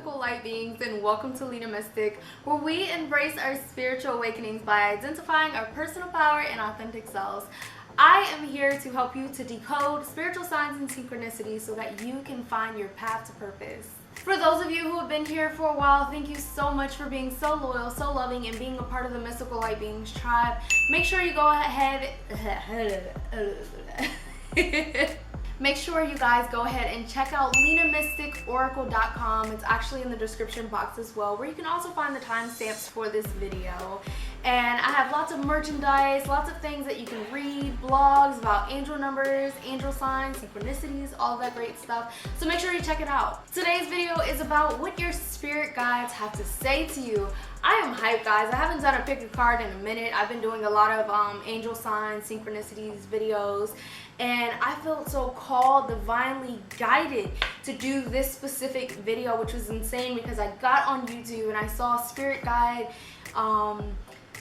mystical light beings, and welcome to Lena Mystic, where we embrace our spiritual awakenings by identifying our personal power and authentic selves. I am here to help you to decode spiritual signs and synchronicities so that you can find your path to purpose. For those of you who have been here for a while, thank you so much for being so loyal, so loving, and being a part of the Mystical Light Beings tribe. Make sure you go ahead Make sure you guys go ahead and check out LenaMysticOracle.com. It's actually in the description box as well, where you can also find the timestamps for this video. And I have lots of merchandise, lots of things that you can read, blogs about angel numbers, angel signs, synchronicities, all that great stuff. So make sure you check it out. Today's video is about what your spirit guides have to say to you. I am hyped, guys. I haven't done a pick a card in a minute. I've been doing a lot of angel signs, synchronicities videos, and I felt so called, divinely guided to do this specific video, which was insane because I got on YouTube and I saw spirit guide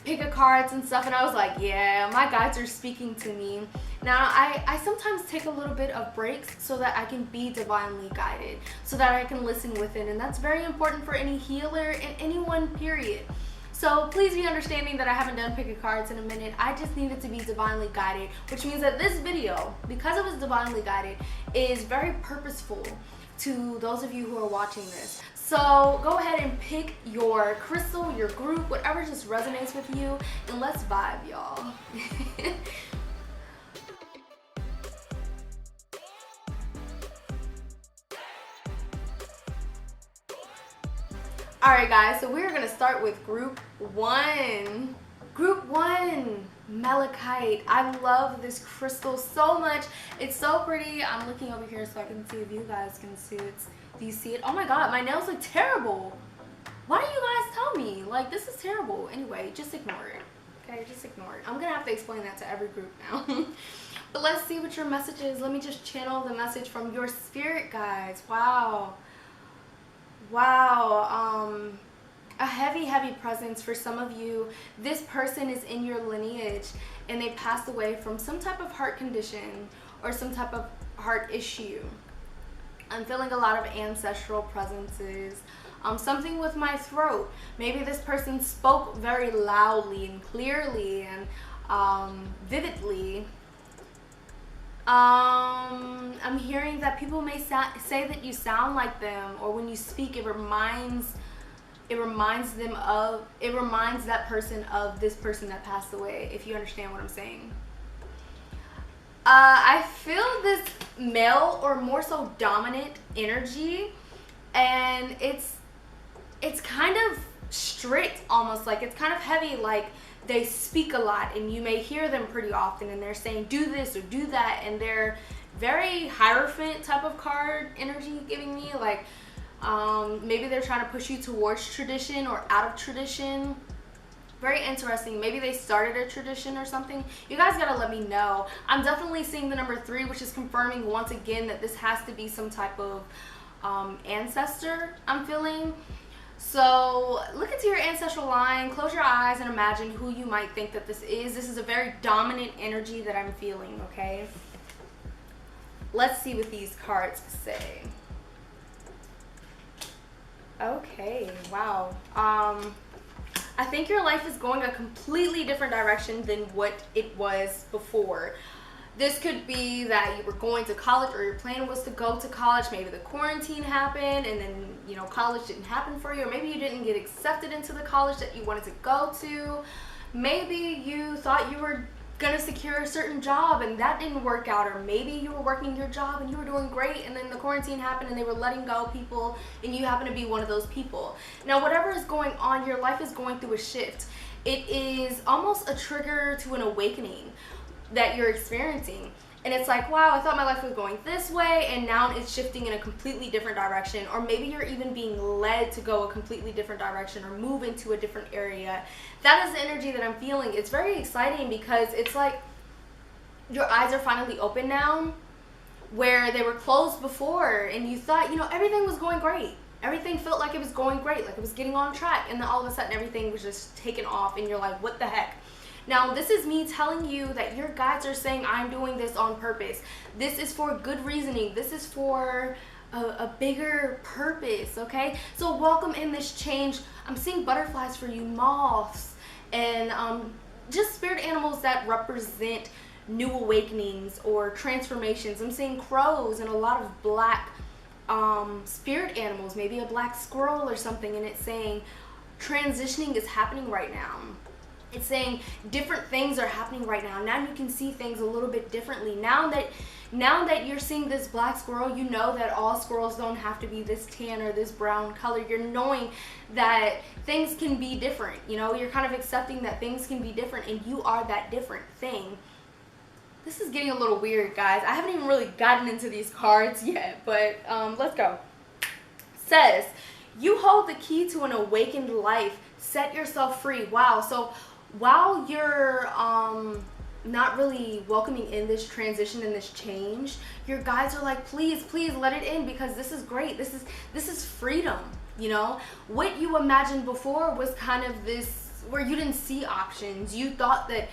pick a cards and stuff, and I was like, yeah, my guides are speaking to me. Now I sometimes take a little bit of breaks so that I can be divinely guided, so that I can listen within, and that's very important for any healer and anyone, period. So please be understanding that I haven't done pick a cards in a minute. I just needed to be divinely guided, which means that this video, because it was divinely guided, is very purposeful to those of you who are watching this. So go ahead and pick your crystal, your group, whatever just resonates with you, and let's vibe, y'all. Alright guys, so we're gonna start with group one. Group one, malachite. I love this crystal so much. It's so pretty. I'm looking over here so I can see if you guys can see it. Do you see it? Oh my god, my nails look terrible. Why don't you guys tell me? Like, this is terrible. Anyway, just ignore it. Okay, just ignore it. I'm gonna have to explain that to every group now. But let's see what your message is. Let me just channel the message from your spirit guides. Wow. Wow. A heavy presence for some of you. This person is in your lineage and they passed away from some type of heart condition or some type of heart issue. I'm feeling a lot of ancestral presences. Something with my throat. Maybe this person spoke very loudly and clearly and vividly. I'm hearing that people may say that you sound like them, or when you speak, it reminds that person of this person that passed away, if you understand what I'm saying. I feel this male, or more so dominant energy, and it's kind of strict, almost like it's kind of heavy, like they speak a lot and you may hear them pretty often and they're saying do this or do that, and they're very Hierophant type of card energy giving me, like maybe they're trying to push you towards tradition or out of tradition. Very interesting. Maybe they started a tradition or something. You guys gotta let me know. I'm definitely seeing the number 3, which is confirming once again that this has to be some type of ancestor, I'm feeling. So look into your ancestral line, close your eyes, and imagine who you might think that this is. This is a very dominant energy that I'm feeling, okay? Let's see what these cards say. Okay, wow. I think your life is going a completely different direction than what it was before. This could be that you were going to college, or your plan was to go to college. Maybe the quarantine happened and then, you know, college didn't happen for you. Or maybe you didn't get accepted into the college that you wanted to go to. Maybe you thought you were gonna secure a certain job and that didn't work out. Or maybe you were working your job and you were doing great and then the quarantine happened and they were letting go people and you happen to be one of those people. Now, whatever is going on, your life is going through a shift. It is almost a trigger to an awakening that you're experiencing, and it's like, wow, I thought my life was going this way and now it's shifting in a completely different direction. Or maybe you're even being led to go a completely different direction or move into a different area. That is the energy that I'm feeling. It's very exciting because it's like your eyes are finally open now, where they were closed before, and you thought, you know, everything was going great. Everything felt like it was going great, like it was getting on track, and then all of a sudden everything was just taken off and you're like, what the heck? Now, this is me telling you that your guides are saying, I'm doing this on purpose. This is for good reasoning. This is for a bigger purpose, okay? So welcome in this change. I'm seeing butterflies for you, moths, and just spirit animals that represent new awakenings or transformations. I'm seeing crows and a lot of black spirit animals, maybe a black squirrel or something, and it's saying transitioning is happening right now. It's saying different things are happening right now. Now you can see things a little bit differently. Now that you're seeing this black squirrel, you know that all squirrels don't have to be this tan or this brown color. You're knowing that things can be different. You know, you're kind of accepting that things can be different, and you are that different thing. This is getting a little weird, guys. I haven't even really gotten into these cards yet, but let's go. Says, you hold the key to an awakened life. Set yourself free. Wow. So while you're not really welcoming in this transition and this change, your guides are like, please let it in, because this is great. This is freedom. You know, what you imagined before was kind of this where you didn't see options. You thought that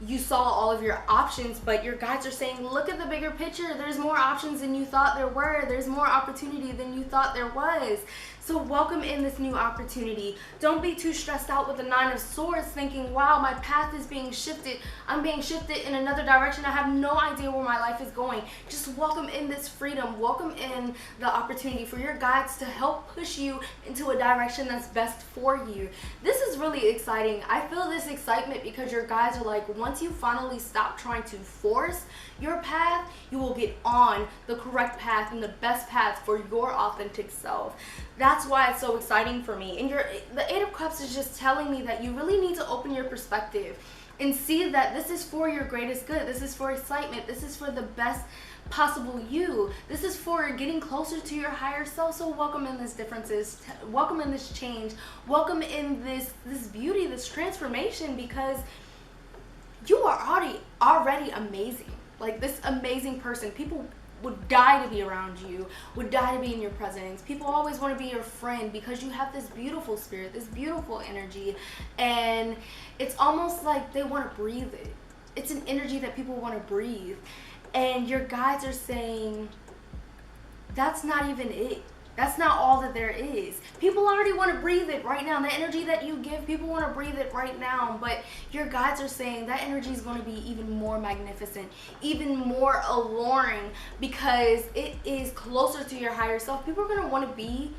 you saw all of your options, but your guides are saying, look at the bigger picture. There's more options than you thought there were. There's more opportunity than you thought there was. So welcome in this new opportunity. Don't be too stressed out with the 9 of Swords thinking, wow, my path is being shifted. I'm being shifted in another direction. I have no idea where my life is going. Just welcome in this freedom. Welcome in the opportunity for your guides to help push you into a direction that's best for you. This is really exciting. I feel this excitement because your guides are like, once you finally stop trying to force your path, you will get on the correct path and the best path for your authentic self. That's why it's so exciting for me. And the 8 of Cups is just telling me that you really need to open your perspective and see that this is for your greatest good. This is for excitement. This is for the best possible you. This is for getting closer to your higher self. So welcome in these differences. Welcome in this change. Welcome in this beauty, this transformation, because you are already amazing. Like this amazing person. People would die to be around you, would die to be in your presence. People always want to be your friend because you have this beautiful spirit, this beautiful energy, and it's almost like they want to breathe it. It's an energy that people want to breathe, and your guides are saying that's not even it. That's not all that there is. People already want to breathe it right now. The energy that you give, people want to breathe it right now. But your guides are saying that energy is going to be even more magnificent, even more alluring, because it is closer to your higher self. People are going to want to be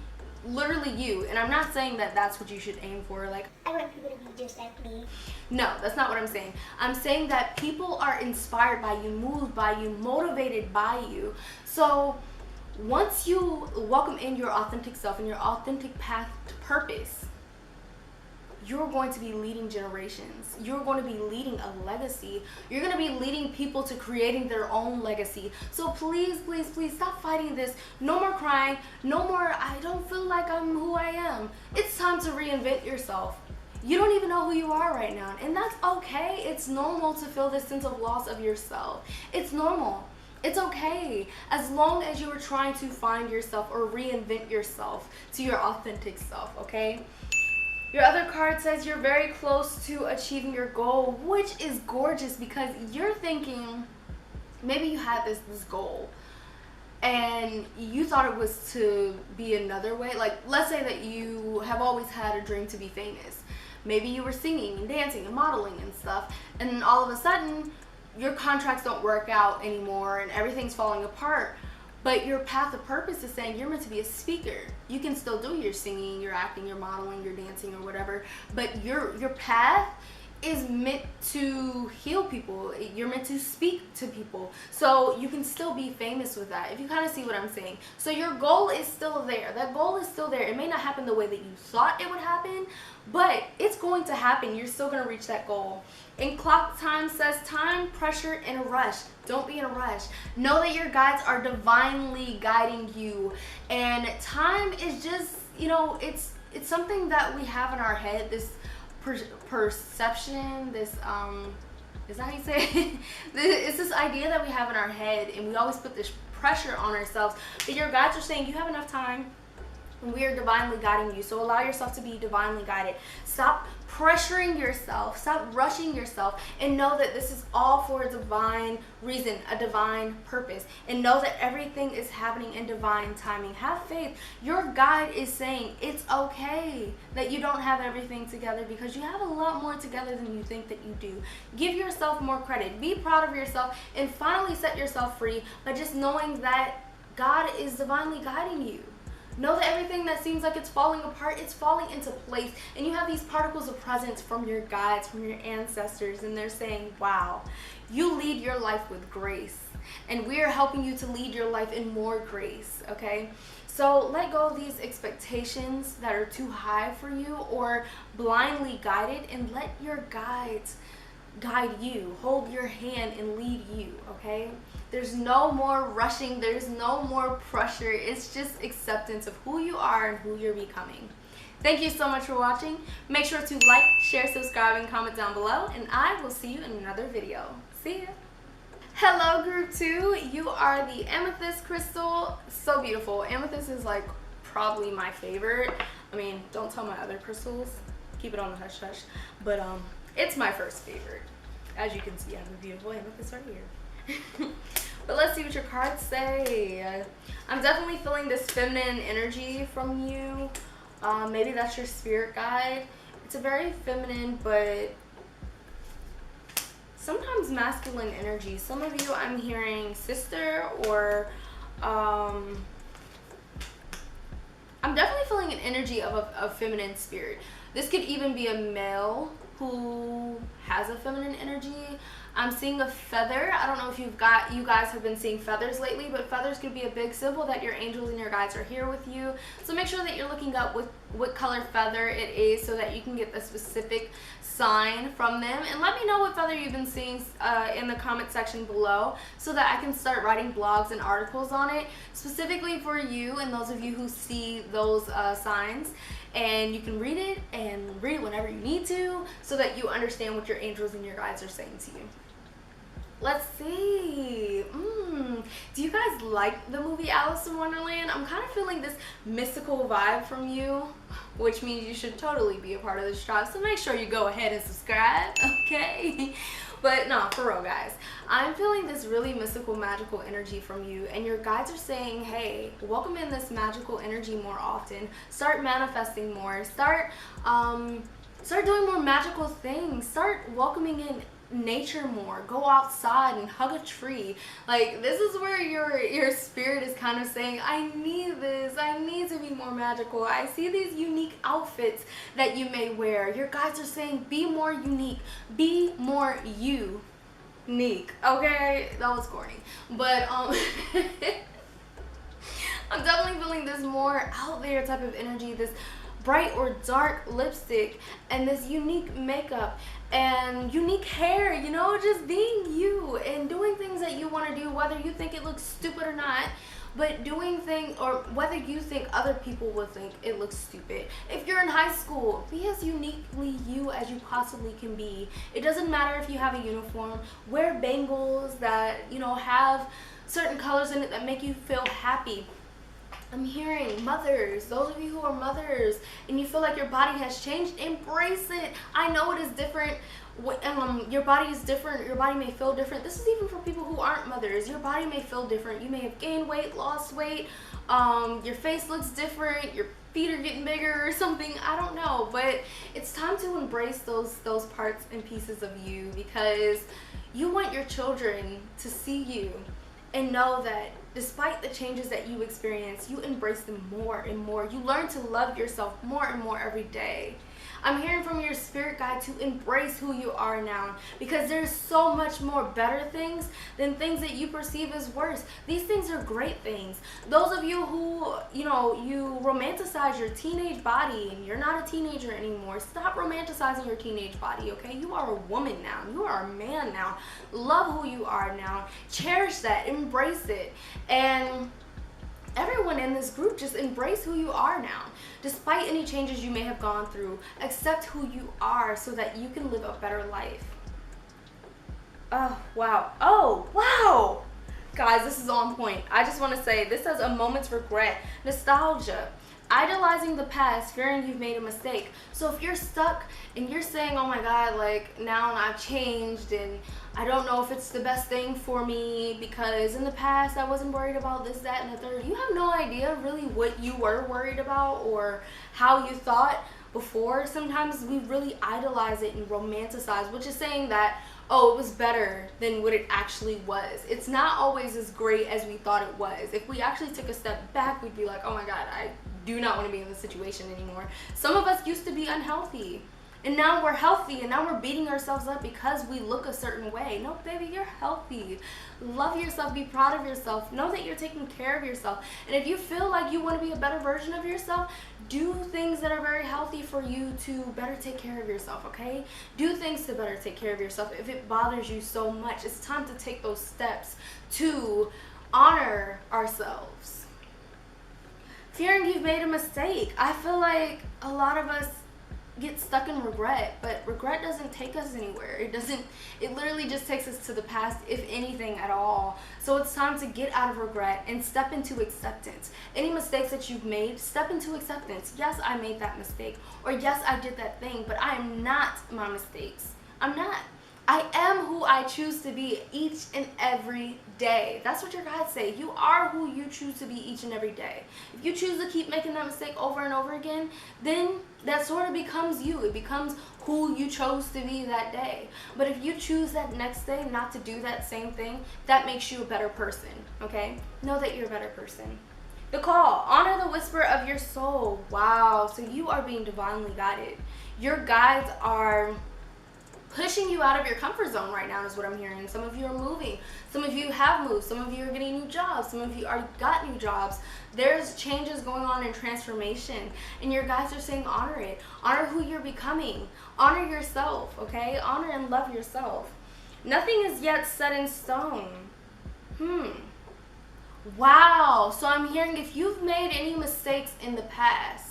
literally you. And I'm not saying that that's what you should aim for. Like, I want people to be just like me. No, that's not what I'm saying. I'm saying that people are inspired by you, moved by you, motivated by you. So once you welcome in your authentic self and your authentic path to purpose, you're going to be leading generations. You're going to be leading a legacy. You're going to be leading people to creating their own legacy. So please stop fighting this. No more crying. No more, I don't feel like I'm who I am. It's time to reinvent yourself. You don't even know who you are right now. And that's okay. It's normal to feel this sense of loss of yourself. It's normal. It's okay, as long as you are trying to find yourself or reinvent yourself to your authentic self, okay? Your other card says you're very close to achieving your goal, which is gorgeous because you're thinking, maybe you had this goal and you thought it was to be another way. Like, let's say that you have always had a dream to be famous. Maybe you were singing and dancing and modeling and stuff, and then all of a sudden, your contracts don't work out anymore and everything's falling apart, but your path of purpose is saying you're meant to be a speaker. You can still do your singing, your acting, your modeling, your dancing, or whatever, but your path is meant to heal people. You're meant to speak to people, so you can still be famous with that, if you kind of see what I'm saying. So your goal is still there. That goal is still there. It may not happen the way that you thought it would happen, but it's going to happen. You're still going to reach that goal. And clock time says time, pressure, and a rush. Don't be in a rush. Know that your guides are divinely guiding you, and time is just, you know, it's something that we have in our head, this perception, this is that how you say it? It's this idea that we have in our head, and we always put this pressure on ourselves. But your guides are saying you have enough time. and we are divinely guiding you. So allow yourself to be divinely guided. Stop pressuring yourself, stop rushing yourself, and know that this is all for a divine reason, a divine purpose, and know that everything is happening in divine timing. Have faith. Your guide is saying it's okay that you don't have everything together, because you have a lot more together than you think that you do. Give yourself more credit. Be proud of yourself, and finally set yourself free by just knowing that God is divinely guiding you. Know that everything that seems like it's falling apart, it's falling into place. And you have these particles of presence from your guides, from your ancestors, and they're saying, wow, you lead your life with grace. And we are helping you to lead your life in more grace, okay? So let go of these expectations that are too high for you or blindly guided, and let your guides guide you, hold your hand and lead you, okay? There's no more rushing, there's no more pressure. It's just acceptance of who you are and who you're becoming. Thank you so much for watching. Make sure to like, share, subscribe, and comment down below, and I will see you in another video. See ya. Hello group 2, you are the amethyst crystal. So beautiful. Amethyst is like probably my favorite. I mean, don't tell my other crystals, keep it on the hush hush, but it's my first favorite. As you can see, I have a beautiful amethyst right here. But let's see what your cards say. I'm definitely feeling this feminine energy from you. Maybe that's your spirit guide. It's a very feminine but sometimes masculine energy. Some of you, I'm hearing sister, or I'm definitely feeling an energy of a feminine spirit. This could even be a male who has a feminine energy. I'm seeing a feather. I don't know if you guys have been seeing feathers lately, but feathers could be a big symbol that your angels and your guides are here with you. So make sure that you're looking up what color feather it is, so that you can get the specific sign from them. And let me know what feather you've been seeing in the comment section below, so that I can start writing blogs and articles on it specifically for you and those of you who see those signs. And you can read it whenever you need to, so that you understand what your angels and your guides are saying to you. Let's see. Do you guys like the movie Alice in Wonderland? I'm kind of feeling this mystical vibe from you, which means you should totally be a part of this tribe. So make sure you go ahead and subscribe, okay? But no, for real guys, I'm feeling this really mystical, magical energy from you, and your guides are saying, hey, welcome in this magical energy more often. Start manifesting more. Start doing more magical things. Start welcoming in nature more. Go outside and hug a tree. Like, this is where your spirit is kind of saying, I need this. I need to be more magical. I see these unique outfits that you may wear. Your guides are saying, be more unique. Be more unique. Okay, that was corny, but I'm definitely feeling this more out there type of energy, this bright or dark lipstick, and this unique makeup and unique hair, you know, just being you and doing things that you want to do, whether you think it looks stupid or not, but doing things, or whether you think other people will think it looks stupid. If you're in high school, be as uniquely you as you possibly can be. It doesn't matter if you have a uniform. Wear bangles that, you know, have certain colors in it that make you feel happy. I'm hearing mothers, those of you who are mothers and you feel like your body has changed, embrace it. I know it is different. Your body is different. Your body may feel different. This is even for people who aren't mothers. Your body may feel different. You may have gained weight, lost weight. Your face looks different. Your feet are getting bigger or something. I don't know. But it's time to embrace those parts and pieces of you, because you want your children to see you and know that despite the changes that you experience, you embrace them more and more. You learn to love yourself more and more every day. I'm hearing from your spirit guide to embrace who you are now, because there's so much more better things than things that you perceive as worse. These things are great things. Those of you who, you know, you romanticize your teenage body and you're not a teenager anymore, stop romanticizing your teenage body, okay? You are a woman now. You are a man now. Love who you are now. Cherish that. Embrace it. And everyone in this group, just embrace who you are now. Despite any changes you may have gone through, accept who you are so that you can live a better life. Oh, wow. Oh, wow. Guys, this is on point. I just want to say this has a moment's regret, nostalgia, idolizing the past, fearing you've made a mistake. So if you're stuck and you're saying, oh my God, like now I've changed and I don't know if it's the best thing for me because in the past I wasn't worried about this, that, and the third. You have no idea really what you were worried about or how you thought before. Sometimes we really idolize it and romanticize, which is saying that, oh, it was better than what it actually was. It's not always as great as we thought it was. If we actually took a step back, we'd be like, oh my God, I do not want to be in this situation anymore. Some of us used to be unhealthy, and now we're healthy, and now we're beating ourselves up because we look a certain way. No, baby, you're healthy. Love yourself. Be proud of yourself. Know that you're taking care of yourself. And if you feel like you want to be a better version of yourself, do things that are very healthy for you to better take care of yourself, okay? Do things to better take care of yourself. If it bothers you so much, it's time to take those steps to honor ourselves. Fearing you've made a mistake. I feel like a lot of us get stuck in regret, but regret doesn't take us anywhere. It literally just takes us to the past, if anything at all. So it's time to get out of regret and step into acceptance. Any mistakes that you've made, step into acceptance. Yes, I made that mistake, or yes, I did that thing, but I am not my mistakes. I'm not. I am who I choose to be each and every day. That's what your guides say. You are who you choose to be each and every day. If you choose to keep making that mistake over and over again, then that sort of becomes you. It becomes who you chose to be that day. But if you choose that next day not to do that same thing, that makes you a better person, okay? Know that you're a better person. The call, honor the whisper of your soul. Wow, so you are being divinely guided. Your guides are pushing you out of your comfort zone right now is what I'm hearing. Some of you are moving. Some of you have moved. Some of you are getting new jobs. Some of you already got new jobs. There's changes going on in transformation. And your guides are saying honor it. Honor who you're becoming. Honor yourself, okay? Honor and love yourself. Nothing is yet set in stone. Wow. So I'm hearing if you've made any mistakes in the past,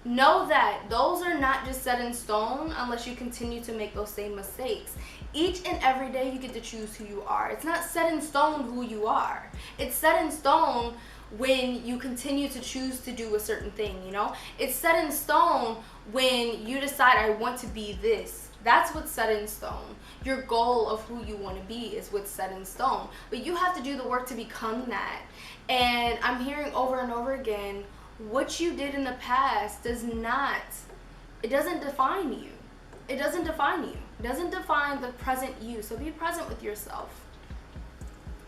know that those are not just set in stone unless you continue to make those same mistakes. Each and every day you get to choose who you are. It's not set in stone who you are. It's set in stone when you continue to choose to do a certain thing, you know? It's set in stone when you decide, I want to be this. That's what's set in stone. Your goal of who you want to be is what's set in stone. But you have to do the work to become that. And I'm hearing over and over again, what you did in the past doesn't define you. It doesn't define you. It doesn't define the present you. So be present with yourself.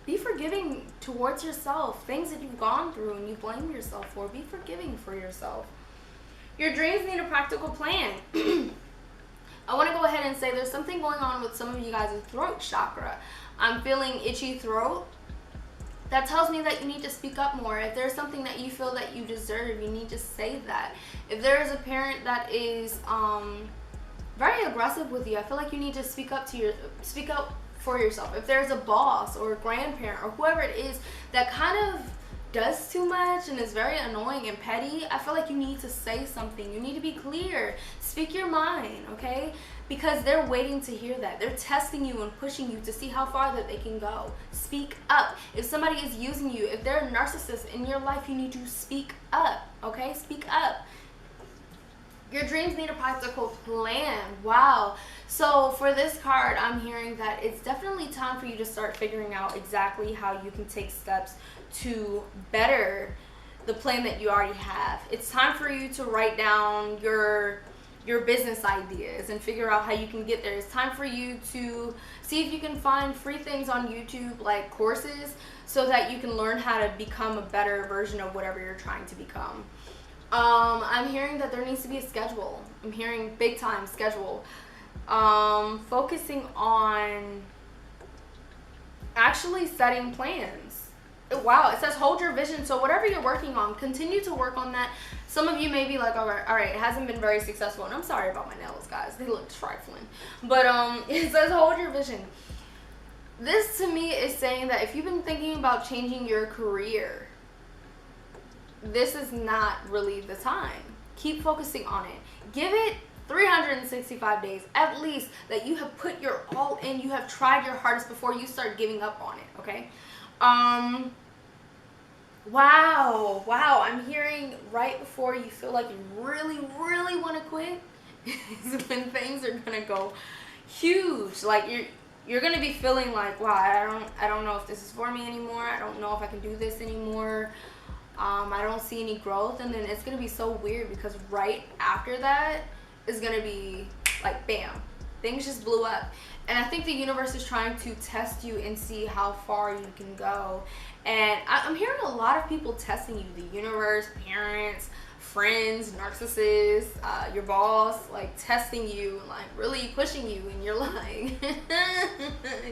Be forgiving towards yourself. Things that you've gone through and you blame yourself for. Be forgiving for yourself. Your dreams need a practical plan. I want to go ahead and say there's something going on with some of you guys' throat chakra. I'm feeling itchy throat. That tells me that you need to speak up more. If there's something that you feel that you deserve, you need to say that. If there is a parent that is very aggressive with you, I feel like you need to speak up for yourself. If there's a boss or a grandparent or whoever it is that kind of does too much and is very annoying and petty, I feel like you need to say something. You need to be clear. Speak your mind, okay? Because they're waiting to hear that. They're testing you and pushing you to see how far that they can go. Speak up. If somebody is using you, if they're a narcissist in your life, you need to speak up, okay? Speak up. Your dreams need a practical plan. Wow. So for this card, I'm hearing that it's definitely time for you to start figuring out exactly how you can take steps to better the plan that you already have. It's time for you to write down your business ideas and figure out how you can get there. It's time for you to see if you can find free things on YouTube, like courses, so that you can learn how to become a better version of whatever you're trying to become. I'm hearing that there needs to be a schedule. I'm hearing big time schedule. Focusing on actually setting plans. Wow, it says hold your vision. So whatever you're working on, continue to work on that. Some of you may be like, all right, it hasn't been very successful. And I'm sorry about my nails, guys. They look trifling. But it says hold your vision. This to me is saying that if you've been thinking about changing your career, this is not really the time. Keep focusing on it. Give it 365 days at least that you have put your all in. You have tried your hardest before you start giving up on it, okay? Wow, I'm hearing right before you feel like you really want to quit is when things are gonna go huge. Like you're gonna be feeling like, wow, I don't know if this is for me anymore. I don't know if I can do this anymore. I don't see any growth, and then it's gonna be so weird because right after that is gonna be like, bam, things just blew up. And I think the universe is trying to test you and see how far you can go. And I'm hearing a lot of people testing you, the universe, parents, friends, narcissists, your boss, like testing you, like really pushing you, and you're like,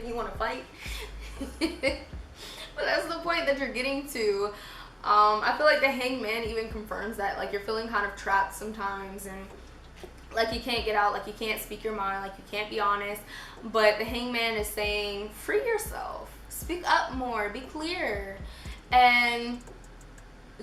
you want to fight? But that's the point that you're getting to. I feel like the hangman even confirms that, like, you're feeling kind of trapped sometimes, and like you can't get out, like you can't speak your mind, like you can't be honest. But the hangman is saying, free yourself, speak up more, be clear, and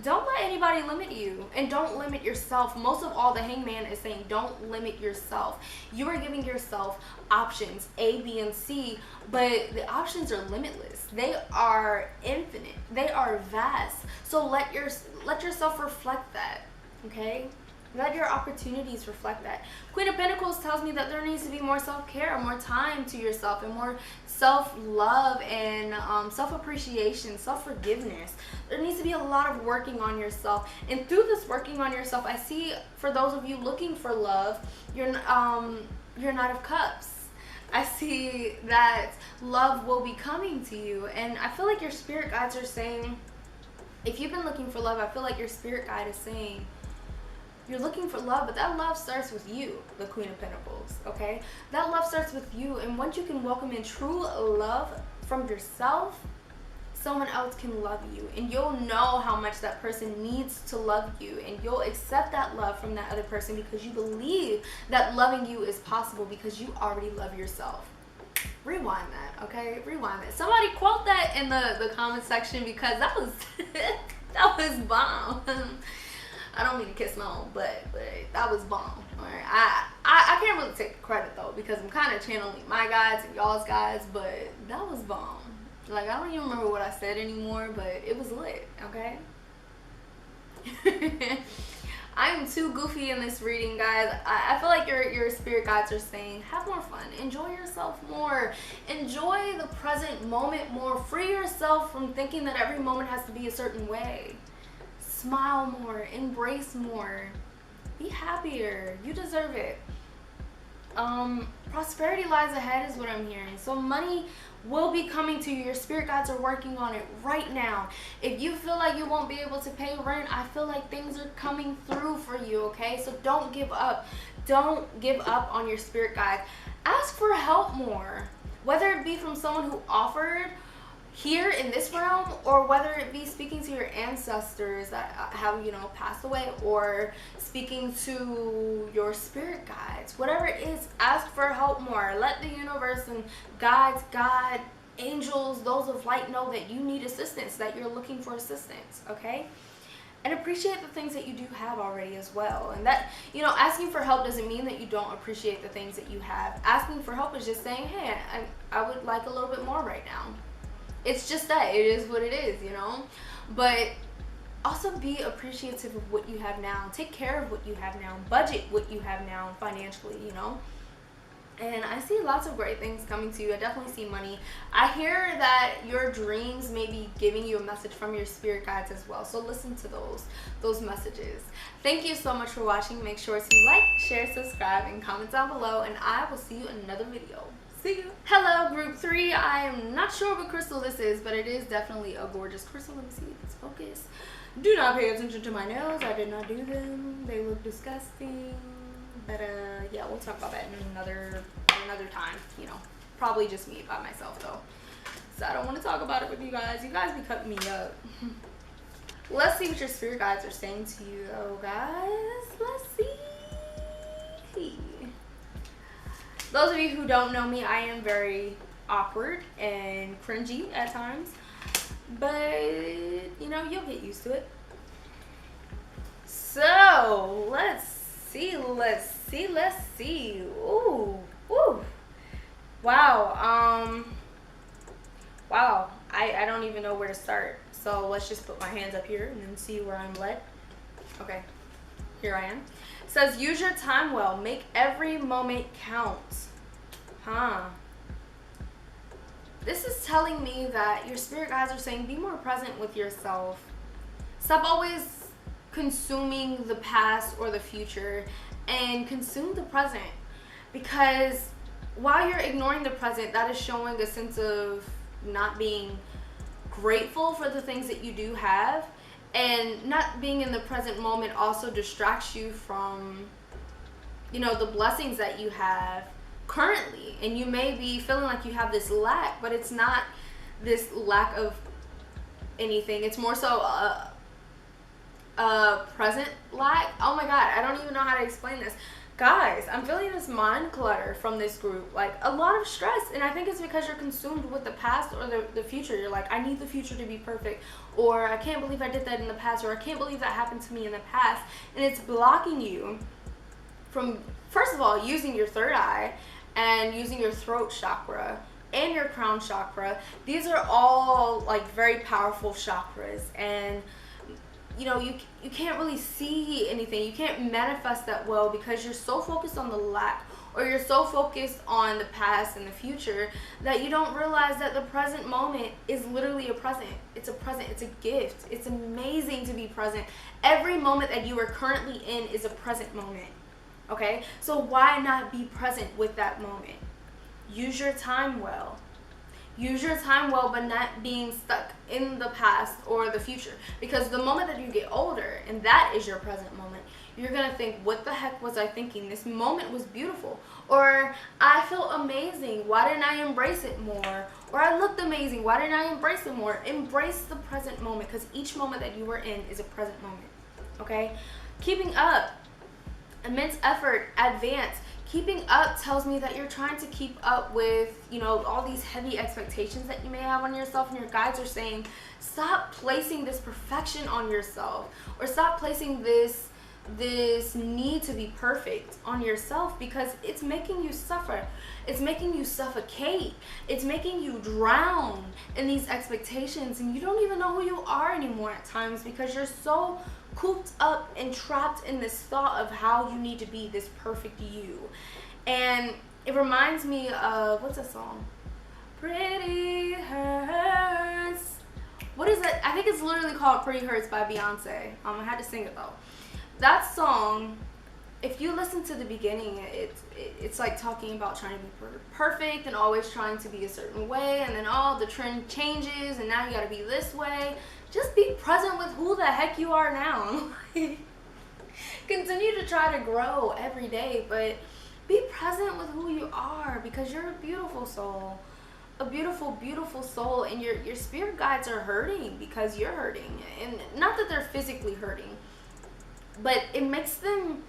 don't let anybody limit you, and don't limit yourself. Most of all, the hangman is saying, don't limit yourself. You are giving yourself options A, B, and C, but the options are limitless. They are infinite. They are vast. So let yourself reflect that, okay? Let your opportunities reflect that. Queen of Pentacles tells me that there needs to be more self-care, more time to yourself, and more self-love and self-appreciation, self-forgiveness. There needs to be a lot of working on yourself. And through this working on yourself, I see for those of you looking for love, you're Knight of Cups. I see that love will be coming to you. And I feel like your spirit guides are saying, if you've been looking for love, I feel like your spirit guide is saying, you're looking for love, but that love starts with you, the Queen of Pentacles, okay? That love starts with you, and once you can welcome in true love from yourself, someone else can love you, and you'll know how much that person needs to love you, and you'll accept that love from that other person because you believe that loving you is possible because you already love yourself. Rewind that, okay? Rewind that. Somebody quote that in the comment section because that was that was bomb. I don't mean to kiss my own butt, but that was bomb. All right, I can't really take the credit though because I'm kind of channeling my guides and y'all's guides, but that was bomb. Like, I don't even remember what I said anymore, but it was lit. Okay. I'm too goofy in this reading, guys. I feel like your spirit guides are saying, have more fun, enjoy yourself more, enjoy the present moment more, free yourself from thinking that every moment has to be a certain way. Smile more, embrace more, be happier. You deserve it. Prosperity lies ahead is what I'm hearing. So money will be coming to you. Your spirit guides are working on it right now. If you feel like you won't be able to pay rent, I feel like things are coming through for you, okay? So don't give up. Don't give up on your spirit guide. Ask for help more, whether it be from someone who offered here in this realm, or whether it be speaking to your ancestors that have, passed away, or speaking to your spirit guides. Whatever it is, ask for help more. Let the universe and guides, God, angels, those of light know that you need assistance, that you're looking for assistance, okay? And appreciate the things that you do have already as well. And that, asking for help doesn't mean that you don't appreciate the things that you have. Asking for help is just saying, hey, I would like a little bit more right now. It's just that. It is what it is, But also be appreciative of what you have now. Take care of what you have now. Budget what you have now financially, And I see lots of great things coming to you. I definitely see money. I hear that your dreams may be giving you a message from your spirit guides as well. So listen to those messages. Thank you so much for watching. Make sure to like, share, subscribe, and comment down below. And I will see you in another video. See you. Hello, group 3. I am not sure what crystal this is, but it is definitely a gorgeous crystal. Let me see if it's focused. Do not pay attention to my nails. I did not do them. They look disgusting. But yeah, we'll talk about that in another time. Probably just me by myself though. So I don't want to talk about it with you guys. You guys be cutting me up. Let's see what your spirit guides are saying to you though, guys. Let's see. Those of you who don't know me, I am very awkward and cringy at times, but you'll get used to it. So let's see. Ooh. Wow. Wow. I don't even know where to start. So let's just put my hands up here and then see where I'm led. Okay, here I am. It says, use your time well. Make every moment count. This is telling me that your spirit guides are saying be more present with yourself. Stop always consuming the past or the future and consume the present. Because while you're ignoring the present, that is showing a sense of not being grateful for the things that you do have. And not being in the present moment also distracts you from, you know, the blessings that you have currently. And you may be feeling like you have this lack, but it's not this lack of anything. It's more so a present lack. Oh my God, I don't even know how to explain this. Guys, I'm feeling this mind clutter from this group, like a lot of stress, and I think it's because you're consumed with the past or the future. You're like, I need the future to be perfect, or I can't believe I did that in the past, or I can't believe that happened to me in the past, and it's blocking you from, first of all, using your third eye and using your throat chakra and your crown chakra. These are all like very powerful chakras, and you know, you can't really see anything. You can't manifest that well because you're so focused on the lack, or you're so focused on the past and the future that you don't realize that the present moment is literally a present. It's a present. It's a gift. It's amazing to be present. Every moment that you are currently in is a present moment. Okay? So why not be present with that moment? Use your time well. Use your time well, but not being stuck in the past or the future. Because the moment that you get older, and that is your present moment, you're going to think, what the heck was I thinking? This moment was beautiful. Or, I feel amazing. Why didn't I embrace it more? Or, I looked amazing. Why didn't I embrace it more? Embrace the present moment, because each moment that you are in is a present moment. Okay? Keeping up. Immense effort. Advance. Keeping up tells me that you're trying to keep up with, you know, all these heavy expectations that you may have on yourself, and your guides are saying, stop placing this perfection on yourself, or stop placing this need to be perfect on yourself, because it's making you suffer. It's making you suffocate. It's making you drown in these expectations, and you don't even know who you are anymore at times because you're so cooped up and trapped in this thought of how you need to be this perfect you. And it reminds me of, what's that song? Pretty Hurts. What is it? I think it's literally called Pretty Hurts by Beyonce. I had to sing it though. That song, if you listen to the beginning, it's like talking about trying to be perfect and always trying to be a certain way, and then the trend changes and now you gotta be this way. Just be present with who the heck you are now. Continue to try to grow every day, but be present with who you are, because you're a beautiful soul. A beautiful, beautiful soul, and your spirit guides are hurting because you're hurting. And not that they're physically hurting, but it makes them,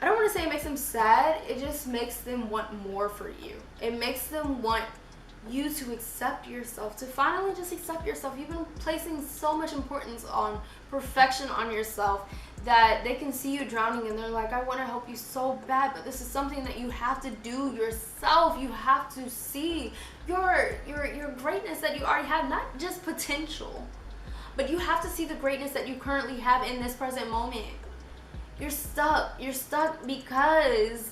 I don't want to say it makes them sad, it just makes them want more for you. It makes them want you to accept yourself, to finally just accept yourself. You've been placing so much importance on perfection on yourself that they can see you drowning and they're like, I want to help you so bad, but this is something that you have to do yourself. You have to see your greatness that you already have, not just potential, but you have to see the greatness that you currently have in this present moment. You're stuck because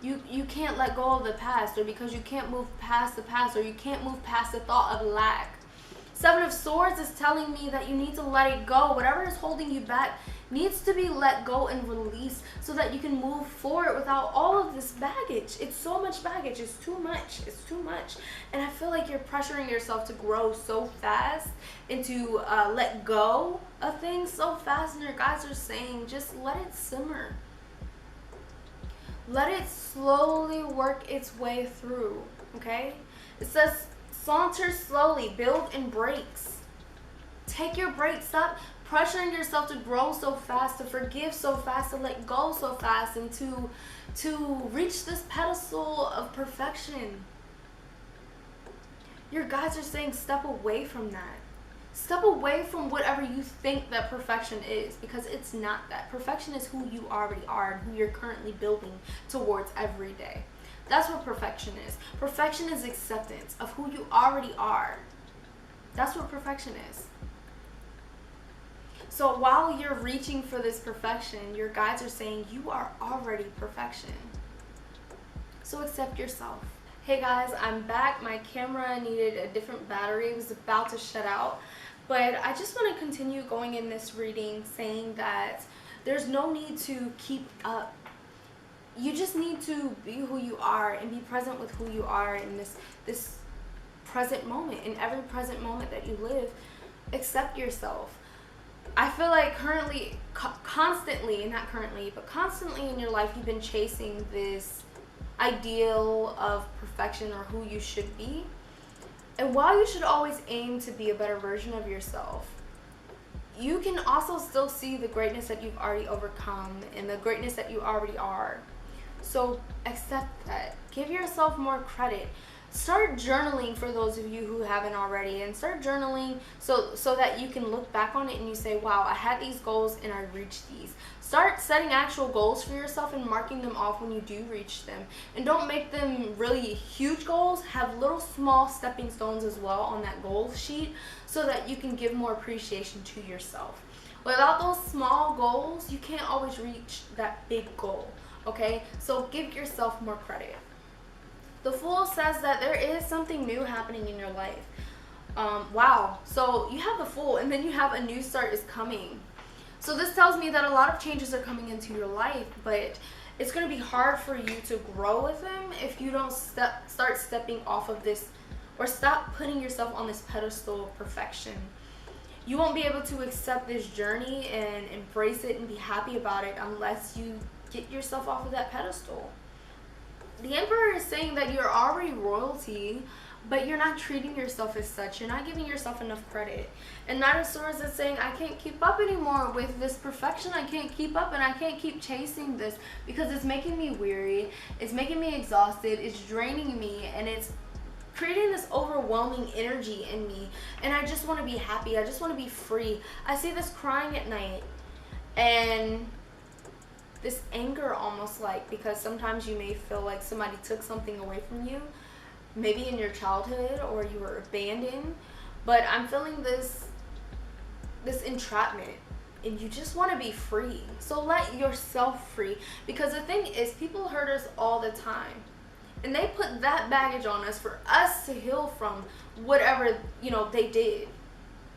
you can't let go of the past, or because you can't move past the past, or you can't move past the thought of lack. Seven of Swords is telling me that you need to let it go. Whatever is holding you back needs to be let go and released so that you can move forward without all of this baggage. It's so much baggage. It's too much. It's too much. And I feel like you're pressuring yourself to grow so fast and to let go of things so fast, and your guides are saying just let it simmer. Let it slowly work its way through, okay? It says saunter slowly, build in breaks. Take your breaks. Stop pressuring yourself to grow so fast, to forgive so fast, to let go so fast, and to reach this pedestal of perfection. Your guides are saying step away from that. Step away from whatever you think that perfection is, because it's not that. Perfection is who you already are and who you're currently building towards every day. That's what perfection is. Perfection is acceptance of who you already are. That's what perfection is. So while you're reaching for this perfection, your guides are saying you are already perfection. So accept yourself. Hey guys, I'm back. My camera needed a different battery. It was about to shut out. But I just want to continue going in this reading saying that there's no need to keep up. You just need to be who you are and be present with who you are in this present moment. In every present moment that you live, accept yourself. I feel like constantly in your life, you've been chasing this ideal of perfection or who you should be. And while you should always aim to be a better version of yourself, you can also still see the greatness that you've already overcome and the greatness that you already are. So accept that. Give yourself more credit. Start journaling for those of you who haven't already, and start journaling so that you can look back on it and you say, wow, I had these goals and I reached these. Start setting actual goals for yourself and marking them off when you do reach them. And don't make them really huge goals. Have little small stepping stones as well on that goal sheet so that you can give more appreciation to yourself. Without those small goals, you can't always reach that big goal, okay? So give yourself more credit. The Fool says that there is something new happening in your life. Wow. So you have the Fool, and then you have a new start is coming. So this tells me that a lot of changes are coming into your life, but it's going to be hard for you to grow with them if you don't start stepping off of this, or stop putting yourself on this pedestal of perfection. You won't be able to accept this journey and embrace it and be happy about it unless you get yourself off of that pedestal. The Emperor is saying that you're already royalty, but you're not treating yourself as such. You're not giving yourself enough credit. And Knight of Swords is saying, I can't keep up anymore with this perfection. I can't keep up, and I can't keep chasing this because it's making me weary. It's making me exhausted. It's draining me, and it's creating this overwhelming energy in me. And I just want to be happy. I just want to be free. I see this crying at night, and this anger almost, like, because sometimes you may feel like somebody took something away from you, maybe in your childhood, or you were abandoned, but I'm feeling this entrapment, and you just want to be free. So let yourself free, because the thing is, people hurt us all the time, and they put that baggage on us for us to heal from whatever, you know, they did.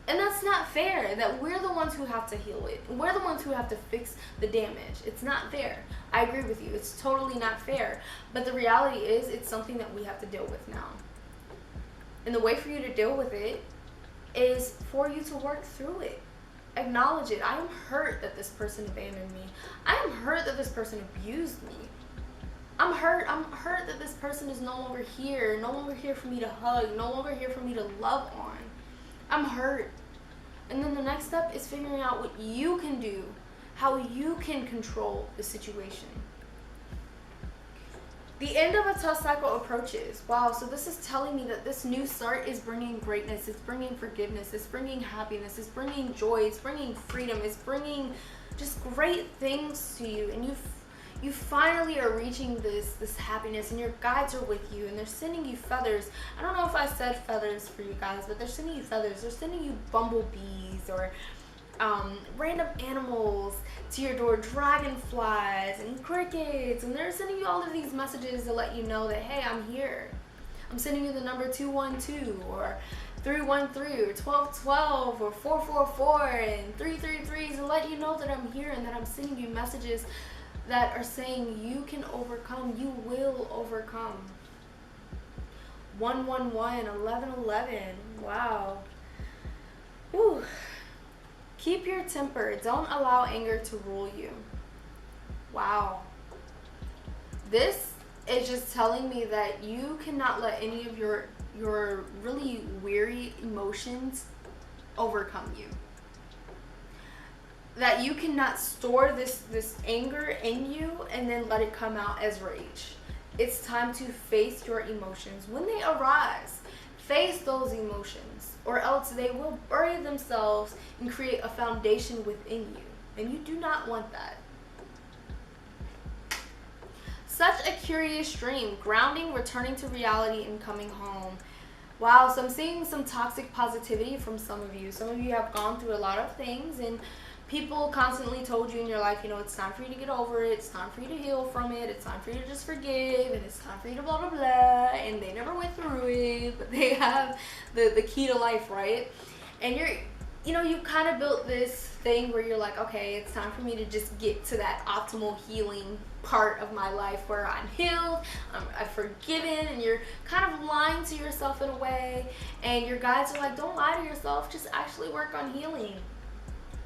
And that's not fair, that we're the ones who have to heal it. We're the ones who have to fix the damage. It's not fair. I agree with you. It's totally not fair. But the reality is, it's something that we have to deal with now. And the way for you to deal with it is for you to work through it. Acknowledge it. I am hurt that this person abandoned me. I am hurt that this person abused me. I'm hurt that this person is no longer here for me to hug, no longer here for me to love on. I'm hurt. And then the next step is figuring out what you can do, how you can control the situation. The end of a tough cycle approaches. Wow, so this is telling me that this new start is bringing greatness, it's bringing forgiveness, it's bringing happiness, it's bringing joy, it's bringing freedom, it's bringing just great things to you. And you finally are reaching this happiness, and your guides are with you, and they're sending you feathers. I don't know if I said feathers for you guys, but they're sending you feathers. They're sending you bumblebees or random animals to your door, dragonflies and crickets, and they're sending you all of these messages to let you know that, hey, I'm here. I'm sending you the number 212 or 313 or 1212 or 444 and 333 to let you know that I'm here and that I'm sending you messages that are saying you can overcome, you will overcome. 111, 1111, wow. Whew. Keep your temper. Don't allow anger to rule you. Wow. This is just telling me that you cannot let any of your really weary emotions overcome you. That you cannot store this anger in you and then let it come out as rage. It's time to face your emotions. When they arise, face those emotions, or else they will bury themselves and create a foundation within you. And you do not want that. Such a curious dream. Grounding, returning to reality, and coming home. Wow, so I'm seeing some toxic positivity from some of you. Some of you have gone through a lot of things, and people constantly told you in your life, you know, it's time for you to get over it, it's time for you to heal from it, it's time for you to just forgive, and it's time for you to blah blah blah, and they never went through it, but they have the key to life, right? And you kind of built this thing where you're like, okay, it's time for me to just get to that optimal healing part of my life where I'm healed, I'm forgiven, and you're kind of lying to yourself in a way, and your guides are like, don't lie to yourself, just actually work on healing.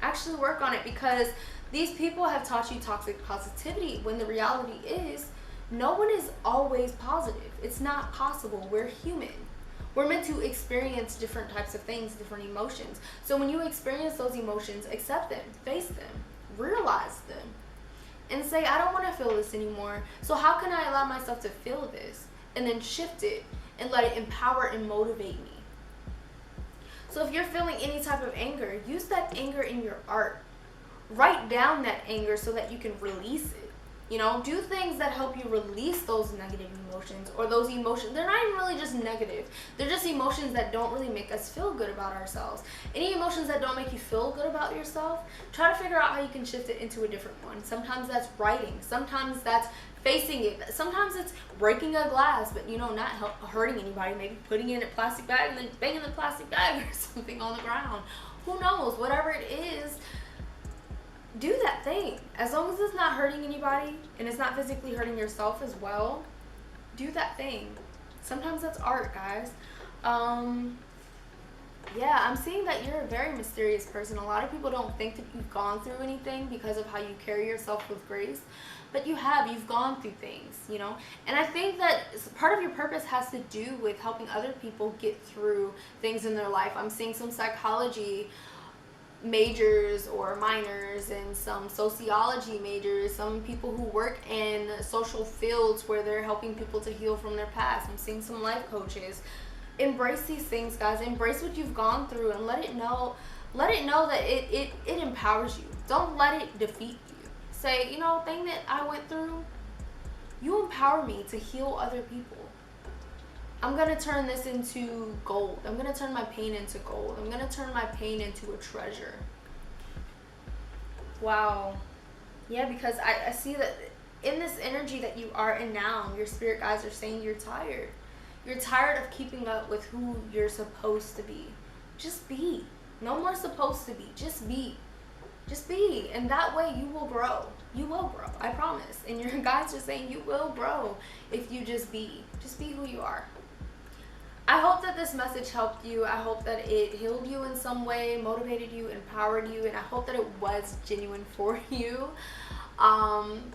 Actually work on it, because these people have taught you toxic positivity when the reality is no one is always positive. It's not possible. We're human. We're meant to experience different types of things, different emotions. So when you experience those emotions, accept them, face them, realize them, and say, I don't want to feel this anymore. So how can I allow myself to feel this? And then shift it and let it empower and motivate me. So if you're feeling any type of anger, use that anger in your art. Write down that anger so that you can release it. You know, do things that help you release those negative emotions, or those emotions. They're not even really just negative. They're just emotions that don't really make us feel good about ourselves. Any emotions that don't make you feel good about yourself, try to figure out how you can shift it into a different one. Sometimes that's writing. Sometimes that's facing it. Sometimes it's breaking a glass, but not hurting anybody. Maybe putting it in a plastic bag and then banging the plastic bag or something on the ground. Who knows? Whatever it is, do that thing. As long as it's not hurting anybody and it's not physically hurting yourself as well, do that thing. Sometimes that's art, guys. Yeah, I'm seeing that you're a very mysterious person. A lot of people don't think that you've gone through anything because of how you carry yourself with grace, but you have. You've gone through things, and I think that part of your purpose has to do with helping other people get through things in their life. I'm seeing some psychology majors or minors and some sociology majors, some people who work in social fields where they're helping people to heal from their past. I'm seeing some life coaches. Embrace these things, guys. Embrace what you've gone through and let it know that it empowers you. Don't let it defeat you. Say, thing that I went through, you empower me to heal other people. I'm going to turn this into gold. I'm going to turn my pain into gold. I'm going to turn my pain into a treasure. Wow. Yeah, because I see that in this energy that you are in now, your spirit guides are saying you're tired. You're tired of keeping up with who you're supposed to be. Just be. No more supposed to be. Just be. Just be. And that way you will grow. You will grow. I promise. And your guides are saying you will grow if you just be. Just be who you are. I hope that this message helped you. I hope that it healed you in some way, motivated you, empowered you, and I hope that it was genuine for you.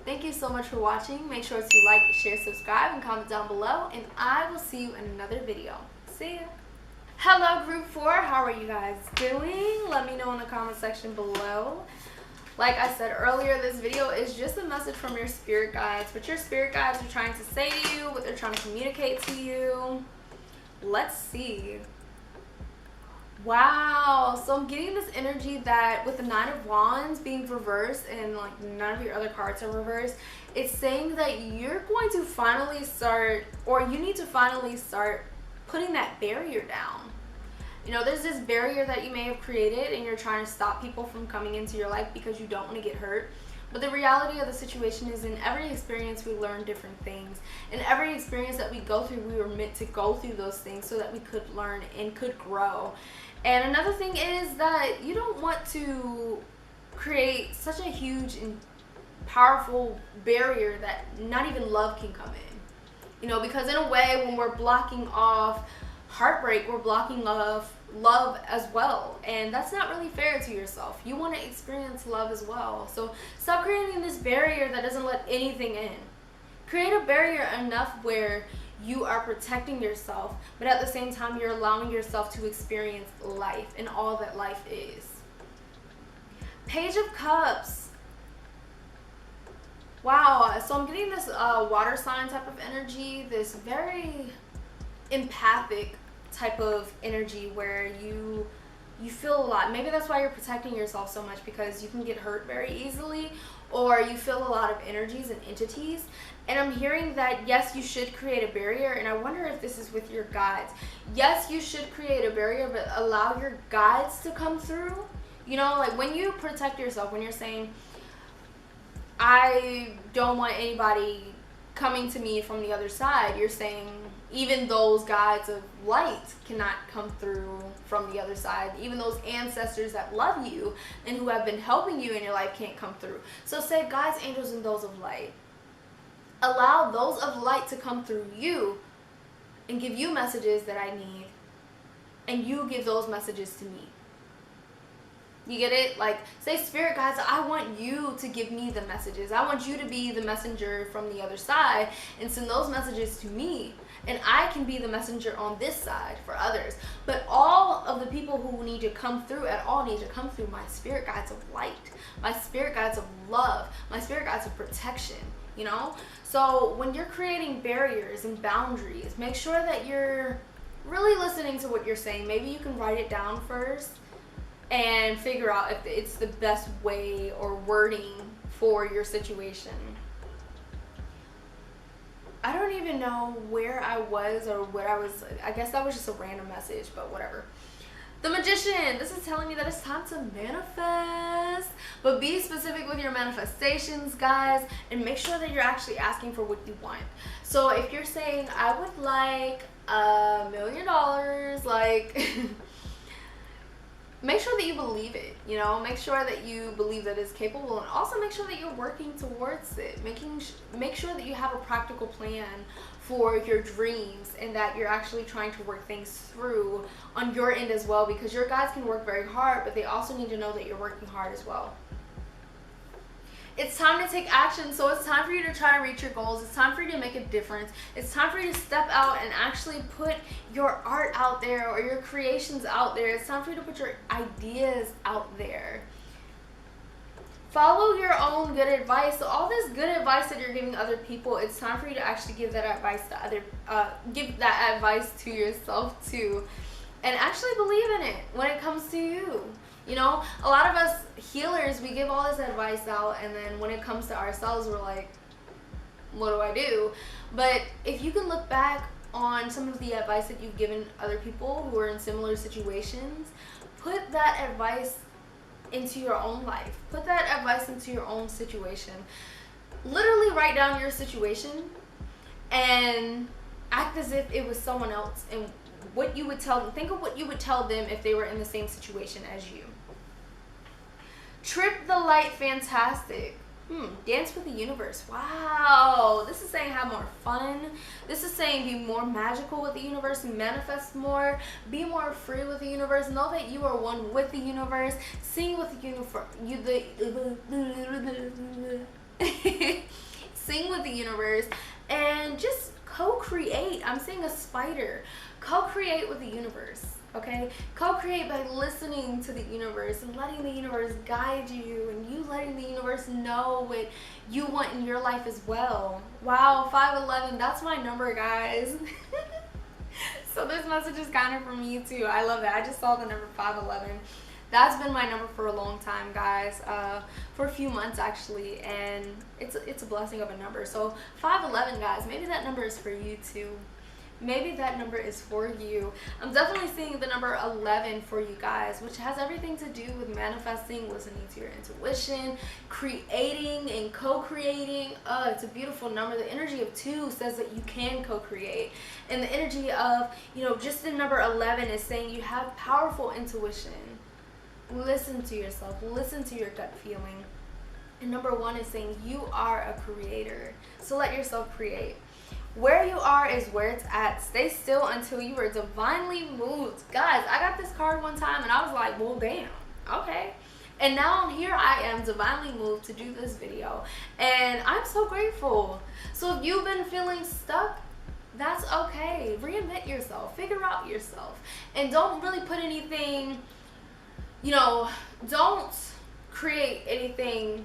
Thank you so much for watching. Make sure to like, share, subscribe, and comment down below, and I will see you in another video. See ya. Hello, Group 4. How are you guys doing? Let me know in the comment section below. Like I said earlier, this video is just a message from your spirit guides. What your spirit guides are trying to say to you, what they're trying to communicate to you. Let's see. Wow, so I'm getting this energy that with the 9 of Wands being reversed and like none of your other cards are reversed, it's saying that you're going to finally start, or you need to finally start putting that barrier down. There's this barrier that you may have created and you're trying to stop people from coming into your life because you don't want to get hurt. But the reality of the situation is, in every experience we learn different things. In every experience that we go through, we were meant to go through those things so that we could learn and could grow. And another thing is that you don't want to create such a huge and powerful barrier that not even love can come in. Because in a way, when we're blocking off heartbreak, we're blocking off love as well, and that's not really fair to yourself. You want to experience love as well, so stop creating this barrier that doesn't let anything in. Create a barrier enough where you are protecting yourself, but at the same time you're allowing yourself to experience life and all that life is. Page of Cups. Wow, so I'm getting this water sign type of energy, this very empathic type of energy where you you feel a lot. Maybe that's why you're protecting yourself so much, because you can get hurt very easily, or you feel a lot of energies and entities. And I'm hearing that, yes, you should create a barrier, and I wonder if this is with your guides. Yes, you should create a barrier, but allow your guides to come through. You know, like when you protect yourself, when you're saying, I don't want anybody coming to me from the other side, you're saying even those guides of light cannot come through from the other side. Even those ancestors that love you and who have been helping you in your life can't come through. So say guides, angels, and those of light. Allow those of light to come through you and give you messages that I need, and you give those messages to me. You get it? Like, say, spirit guides, I want you to give me the messages. I want you to be the messenger from the other side and send those messages to me. And I can be the messenger on this side for others. But all of the people who need to come through at all need to come through my spirit guides of light, my spirit guides of love, my spirit guides of protection, you know? So when you're creating barriers and boundaries, make sure that you're really listening to what you're saying. Maybe you can write it down first and figure out if it's the best way or wording for your situation. I don't even know where I was or what I was. I guess that was just a random message, but whatever. The Magician, this is telling me that it's time to manifest. But be specific with your manifestations, guys, and make sure that you're actually asking for what you want. So if you're saying, I would like $1 million, like, make sure that you believe it, you know, make sure that you believe that it's capable, and also make sure that you're working towards it, make sure that you have a practical plan for your dreams, and that you're actually trying to work things through on your end as well, because your guides can work very hard, but they also need to know that you're working hard as well. It's time to take action. So it's time for you to try to reach your goals. It's time for you to make a difference. It's time for you to step out and actually put your art out there or your creations out there. It's time for you to put your ideas out there. Follow your own good advice. So all this good advice that you're giving other people, it's time for you to actually give that advice to give that advice to yourself too, and actually believe in it when it comes to you. You know, a lot of us healers, we give all this advice out, and then when it comes to ourselves, we're like, what do I do? But if you can look back on some of the advice that you've given other people who are in similar situations, put that advice into your own life. Put that advice into your own situation. Literally write down your situation and act as if it was someone else, and what you would tell them. Think of what you would tell them if they were in the same situation as you. Trip the light, fantastic. Dance with the universe. Wow. This is saying have more fun. This is saying be more magical with the universe, manifest more, be more free with the universe. Know that you are one with the universe. Sing with the universe. Sing with the universe and just co-create. I'm seeing a spider. Co-create with the universe. Okay, co-create by listening to the universe and letting the universe guide you, and you letting the universe know what you want in your life as well. Wow, 511, that's my number, guys. So this message is kind of for me too. I love that. I just saw the number 511. That's been my number for a long time, guys, for a few months actually, and it's a blessing of a number. So 511, guys, maybe that number is for you too. Maybe that number is for you. I'm definitely seeing the number 11 for you guys, which has everything to do with manifesting, listening to your intuition, creating and co-creating. It's a beautiful number. The energy of 2 says that you can co-create. And the energy of, you know, just the number 11 is saying you have powerful intuition. Listen to yourself. Listen to your gut feeling. And number 1 is saying you are a creator. So let yourself create. Where you are is where it's at. Stay still until you are divinely moved. Guys, I got this card one time and I was like, well, damn, okay. And now here I am divinely moved to do this video. And I'm so grateful. So if you've been feeling stuck, that's okay. Reinvent yourself. Figure out yourself. And don't really put anything, you know, don't create anything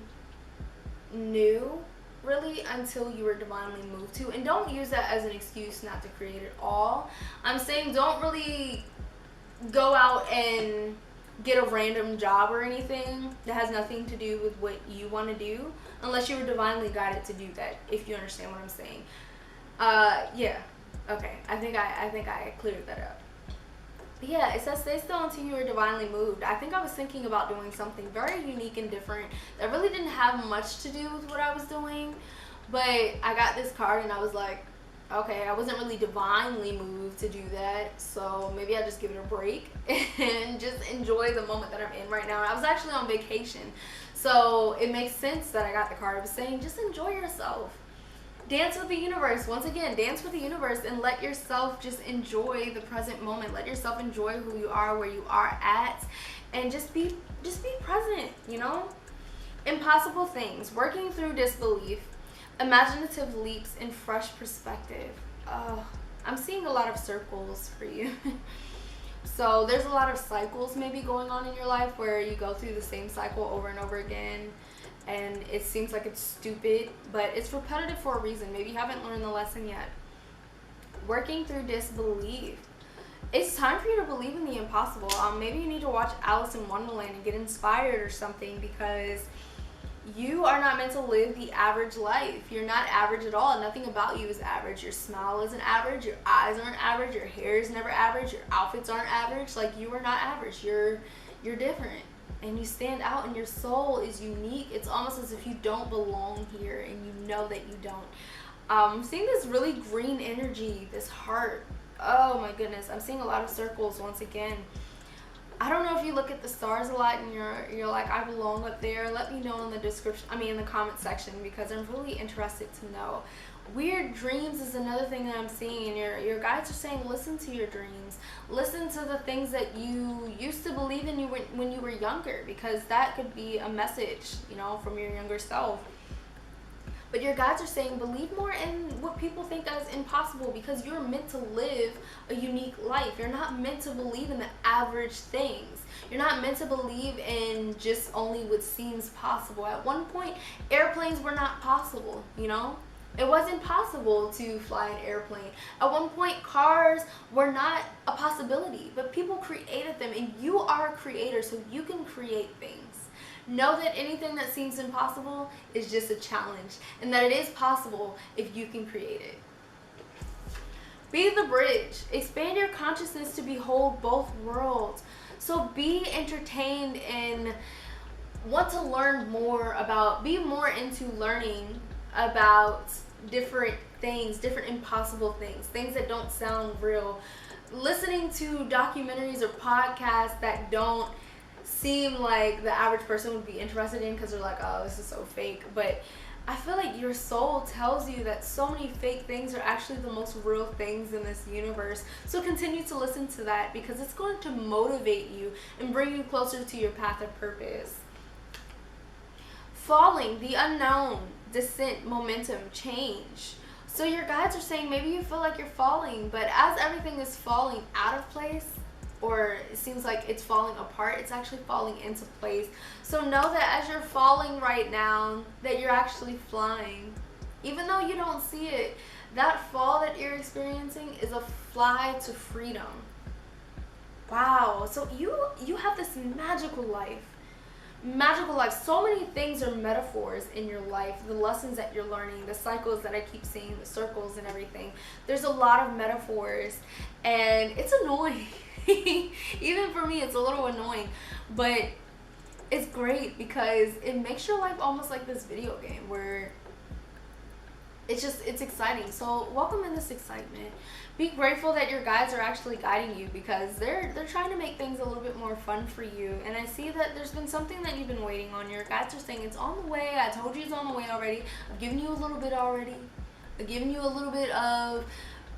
new really until you are divinely moved to, and don't use that as an excuse not to create at all. I'm saying don't really go out and get a random job or anything that has nothing to do with what you want to do, unless you were divinely guided to do that, if you understand what I'm saying. Yeah. Okay. I think I cleared that up. But yeah, it says stay still until you are divinely moved. I think I was thinking about doing something very unique and different that really didn't have much to do with what I was doing. But I got this card and I was like, okay, I wasn't really divinely moved to do that, so maybe I just give it a break and just enjoy the moment that I'm in right now. And I was actually on vacation, so it makes sense that I got the card. It was saying just enjoy yourself. Dance with the universe. Once again, dance with the universe and let yourself just enjoy the present moment. Let yourself enjoy who you are, where you are at, and just be present, you know? Impossible things. Working through disbelief. Imaginative leaps and fresh perspective. I'm seeing a lot of circles for you. So there's a lot of cycles maybe going on in your life where you go through the same cycle over and over again. And it seems like it's stupid, but it's repetitive for a reason. Maybe you haven't learned the lesson yet. Working through disbelief. It's time for you to believe in the impossible. Maybe you need to watch Alice in Wonderland and get inspired or something, because you are not meant to live the average life. You're not average at all. Nothing about you is average. Your smile isn't average. Your eyes aren't average. Your hair is never average. Your outfits aren't average. Like, you are not average. You're different. And you stand out, and your soul is unique. It's almost as if you don't belong here, and you know that you don't. I'm seeing this really green energy, this heart. Oh my goodness, I'm seeing a lot of circles once again. I don't know if you look at the stars a lot and you're like, I belong up there. Let me know in the description, in the comment section, because I'm really interested to know. Weird dreams is another thing that I'm seeing, and your guides are saying listen to your dreams. Listen to the things that you used to believe in when you were younger, because that could be a message, from your younger self. But your guides are saying believe more in what people think is impossible, because you're meant to live a unique life. You're not meant to believe in the average things. You're not meant to believe in just only what seems possible. At one point, airplanes were not possible, It wasn't possible to fly an airplane. At one point, cars were not a possibility, but people created them, and you are a creator, so you can create things. Know that anything that seems impossible is just a challenge, and that it is possible if you can create it. Be the bridge. Expand your consciousness to behold both worlds. So be entertained and want to learn more about, be more into learning about different things, different impossible things that don't sound real. Listening to documentaries or podcasts that don't seem like the average person would be interested in, because they're like, oh, this is so fake. But I feel like your soul tells you that so many fake things are actually the most real things in this universe. So continue to listen to that, because it's going to motivate you and bring you closer to your path of purpose. Falling, the unknown, descent, momentum, change. So your guides are saying maybe you feel like you're falling, but as everything is falling out of place, or it seems like it's falling apart, it's actually falling into place. So know that as you're falling right now, that you're actually flying. Even though you don't see it, that fall that you're experiencing is a fly to freedom. Wow, so you have this magical life. Magical life. So many things are metaphors in your life. The lessons that you're learning, the cycles that I keep seeing, the circles and everything. There's a lot of metaphors, and it's annoying. Even for me, it's a little annoying, but it's great because it makes your life almost like this video game where it's exciting. So welcome in this excitement. Be grateful that your guides are actually guiding you, because they're trying to make things a little bit more fun for you. And I see that there's been something that you've been waiting on. Your guides are saying it's on the way. I told you it's on the way already. I've given you a little bit already. I've given you a little bit of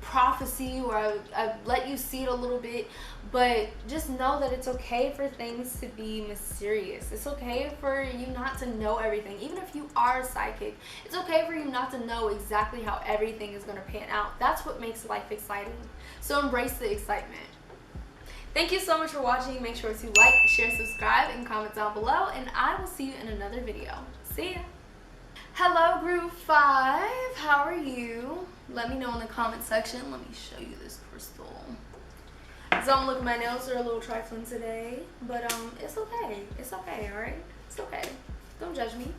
prophecy, or I've let you see it a little bit. But just know that it's okay for things to be mysterious. It's okay for you not to know everything. Even if you are psychic, it's okay for you not to know exactly how everything is going to pan out. That's what makes life exciting. So embrace the excitement. Thank you so much for watching. Make sure to like, share, subscribe, and comment down below, and I will see you in another video. See ya. Hello, Group 5. How are you? Let me know in the comment section. Let me show you this crystal. Don't look, my nails are a little trifling today, but it's okay. It's okay, all right? It's okay. Don't judge me.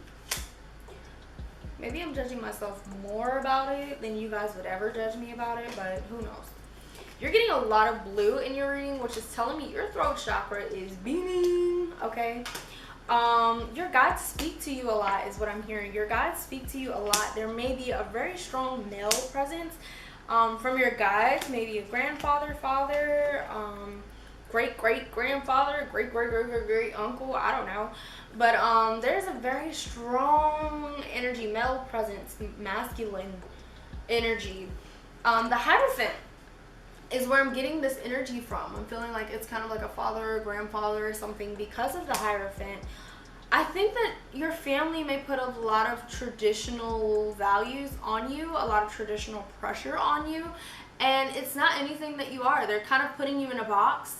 Maybe I'm judging myself more about it than you guys would ever judge me about it, but who knows? You're getting a lot of blue in your reading, which is telling me your throat chakra is beaming, okay? Your guides speak to you a lot is what I'm hearing. Your guides speak to you a lot. There may be a very strong male presence from your guides, maybe a grandfather, father, great-great-grandfather, great-great-great-great uncle, I don't know. But there's a very strong energy, male presence, masculine energy. The Hierophant is where I'm getting this energy from. I'm feeling like it's kind of like a father or grandfather or something because of the Hierophant. I think that your family may put a lot of traditional values on you, a lot of traditional pressure on you, and it's not anything that you are. They're kind of putting you in a box,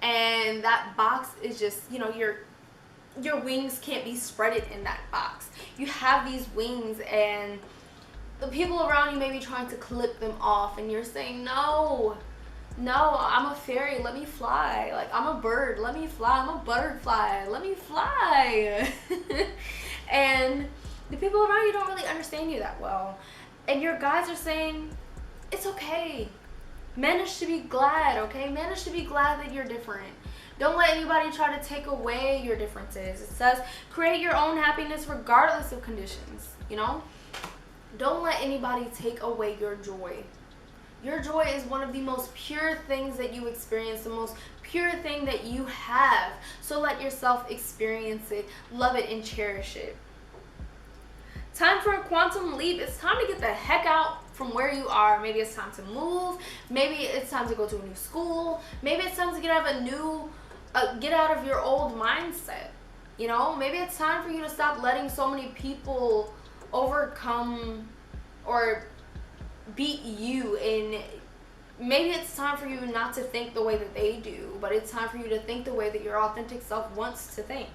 and that box is just, you know, your wings can't be spreaded in that box. You have these wings, and the people around you may be trying to clip them off, and you're saying, no, I'm a fairy, let me fly. Like, I'm a bird, let me fly. I'm a butterfly, let me fly. And the people around you don't really understand you that well. And your guides are saying, it's okay. Manage to be glad, okay? Manage to be glad that you're different. Don't let anybody try to take away your differences. It says, create your own happiness regardless of conditions, you know? Don't let anybody take away your joy. Your joy is one of the most pure things that you experience, the most pure thing that you have. So let yourself experience it, love it, and cherish it. Time for a quantum leap. It's time to get the heck out from where you are. Maybe it's time to move. Maybe it's time to go to a new school. Maybe it's time to get out of your old mindset. You know, maybe it's time for you to stop letting so many people overcome or beat you, and maybe it's time for you not to think the way that they do, but it's time for you to think the way that your authentic self wants to think.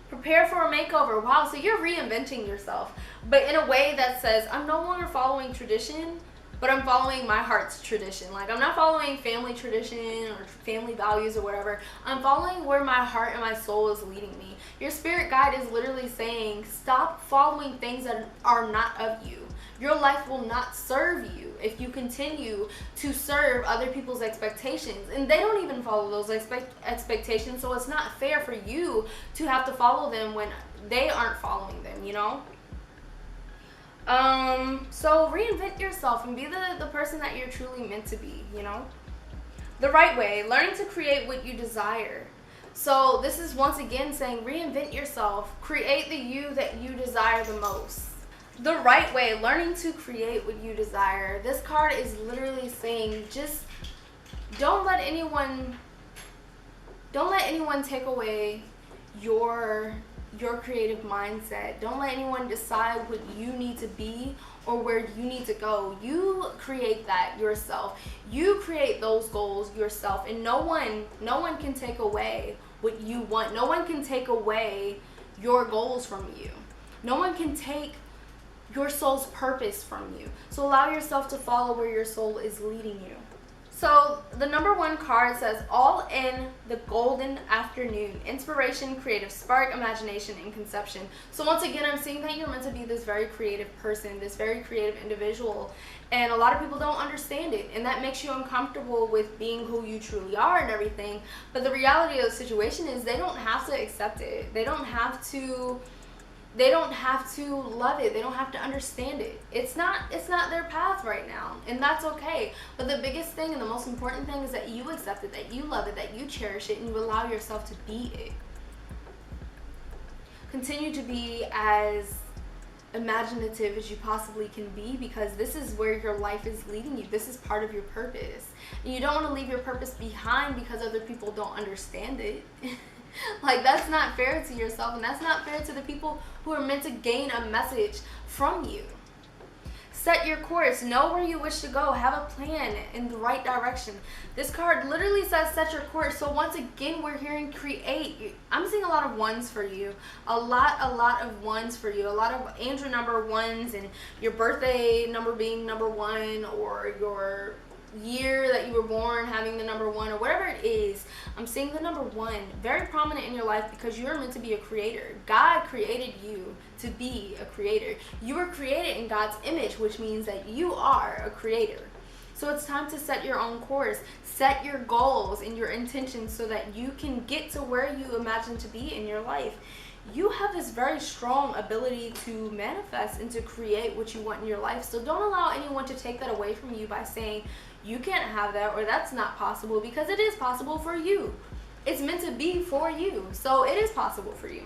Prepare for a makeover. Wow, so you're reinventing yourself, but in a way that says, I'm no longer following tradition, but I'm following my heart's tradition. Like, I'm not following family tradition or family values or whatever. I'm following where my heart and my soul is leading me. Your spirit guide is literally saying, stop following things that are not of you. Your life will not serve you if you continue to serve other people's expectations. And they don't even follow those expectations, so it's not fair for you to have to follow them when they aren't following them, you know? So reinvent yourself and be the person that you're truly meant to be, you know? The right way, learning to create what you desire. So this is once again saying reinvent yourself, create the you that you desire the most. The right way, learning to create what you desire. This card is literally saying just don't let anyone take away your creative mindset. Don't let anyone decide what you need to be or where you need to go. You create that yourself. You create those goals yourself, and no one can take away what you want. No one can take away your goals from you. No one can take your soul's purpose from you. So allow yourself to follow where your soul is leading you. So the number 1 card says, all in the golden afternoon. Inspiration, creative spark, imagination, and conception. So once again, I'm seeing that you're meant to be this very creative person, this very creative individual. And a lot of people don't understand it. And that makes you uncomfortable with being who you truly are and everything. But the reality of the situation is they don't have to accept it. They don't have to love it. They don't have to understand it. It's not their path right now, and that's okay. But the biggest thing and the most important thing is that you accept it, that you love it, that you cherish it, and you allow yourself to be it. Continue to be as imaginative as you possibly can be, because this is where your life is leading you. This is part of your purpose. And you don't want to leave your purpose behind because other people don't understand it. Like, that's not fair to yourself, and that's not fair to the people who are meant to gain a message from you. Set your course. Know where you wish to go. Have a plan in the right direction. This card literally says set your course. So once again, we're hearing create. I'm seeing a lot of ones for you. A lot of ones for you. A lot of Andrew number 1s, and your birthday number being number 1, or your year that you were born having the number 1 or whatever it is, I'm seeing the number 1 very prominent in your life because you're meant to be a creator. God created you to be a creator. You were created in God's image, which means that you are a creator. So it's time to set your own course, set your goals and your intentions so that you can get to where you imagine to be in your life. You have this very strong ability to manifest and to create what you want in your life. So don't allow anyone to take that away from you by saying you can't have that or that's not possible, because it is possible for you. It's meant to be for you. So it is possible for you.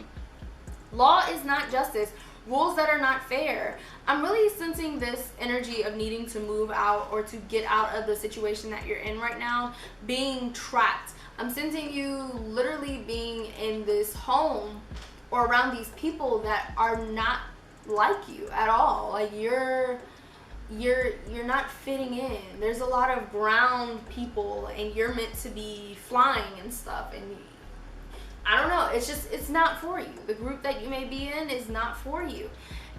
Law is not justice. Rules that are not fair. I'm really sensing this energy of needing to move out or to get out of the situation that you're in right now, being trapped. I'm sensing you literally being in this home or around these people that are not like you at all. Like you're not fitting in. There's a lot of ground people and you're meant to be flying and stuff, and I don't know, it's not for you. The group that you may be in is not for you.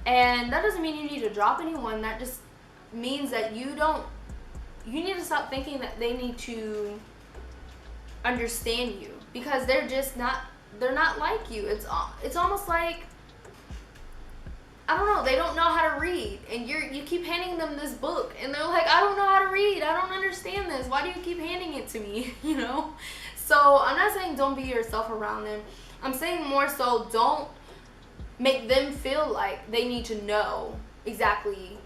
And that doesn't mean you need to drop anyone. That just means that you need to stop thinking that they need to understand you, because they're not like you. It's almost like, I don't know, they don't know how to read, and you keep handing them this book and they're like, I don't know how to read, I don't understand this, why do you keep handing it to me? You know? So I'm not saying don't be yourself around them. I'm saying more so don't make them feel like they need to know exactly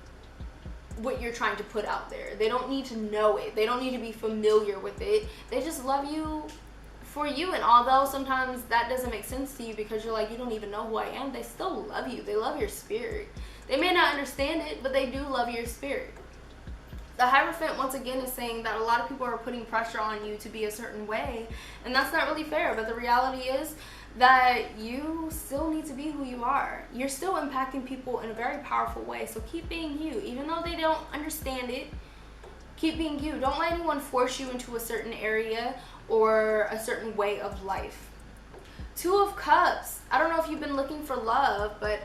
what you're trying to put out there. They don't need to know it. They don't need to be familiar with it. They just love you for you. And although sometimes that doesn't make sense to you because you're like, you don't even know who I am, they still love you. They love your spirit. They may not understand it, but they do love your spirit. The Hierophant, once again, is saying that a lot of people are putting pressure on you to be a certain way, and that's not really fair. But the reality is that you still need to be who you are. You're still impacting people in a very powerful way, so keep being you. Even though they don't understand it, keep being you. Don't let anyone force you into a certain area or a certain way of life. 2 of Cups. I don't know if you've been looking for love, but